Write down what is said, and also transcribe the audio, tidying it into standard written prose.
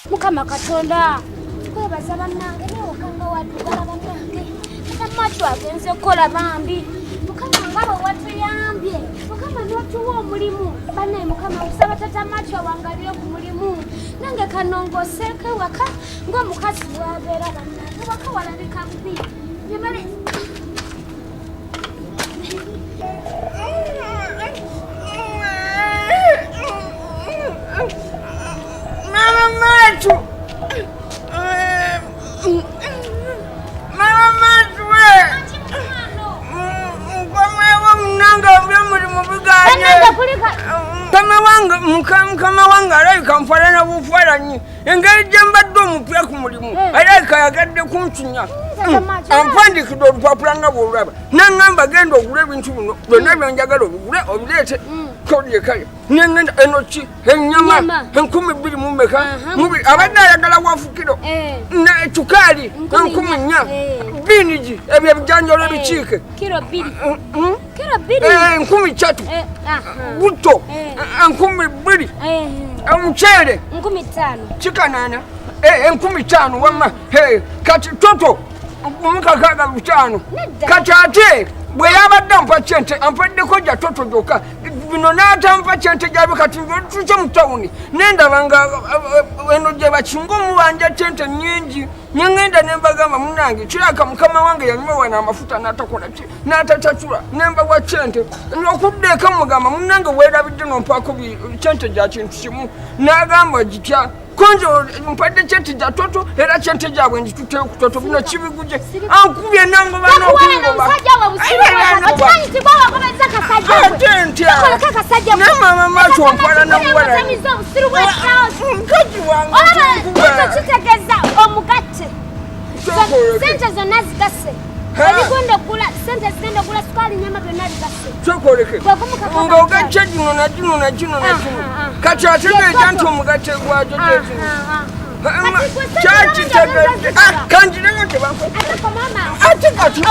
Mukama Katonda kwebaza bannange n'okanga wadde balaba nange macho agenze kukola bambi Mukama ngabo watuyambye Mukama n'otuwa omulimu banne Mukama usaba tata macho wangalire ku mulimu nange kanongoseke waka ng'omukazi bwabeera bannange waka walabika bubi yemale Mama macho Mukama wange alayika nfaanana bufaananyi engeri gye mbadde omupya ku mulimu alayika yagadde kuntunya ampandikidde olupapula nga bw'olulaba naŋŋamba genda ogule ebintu bino byonna byenjagala obigule obireete kodye kale nengenda enoki ennyama 2,000 mu meka abadde ayagala wafukiro tukaali 4,000 binigi ebyo ebijanjalo ebikiike kilo 2 3 buto 2,000 omuceere 5,000 kikanaana 5,000 wamma kati toto 5,500 kati ate bwe yabadde ampa kyente ampaddeko gya toto gyokka bino n'atampa kyente gyabe kati tuce mu tawuni nendaba nga eno gye bakinga omubanja kyente nnyingi nyengenda nembagamba munange kiraka mukama wange yanyuma wana amafuta n'atakola ki n'atatatula nembawa kyente okuddeeko mugamba munange weerabidde nompaako kyente gya kintu kimu n'agamba gitya konjo mpadde kyente gya toto era kyente gyabwe njituteyo ku toto bino kibiguje ankubye nangoba n'okungoba namama macho wampala namuwala omugatte sente zonna zigase ebigenda okula sente zigenda okula sukali nyama byonna bigase kyokoleke nga ogatte gino na gino na gino na gino kati ategeeza nti omugatte gwagyo gyezino kyakitegedde kanjireko tebafa ate kati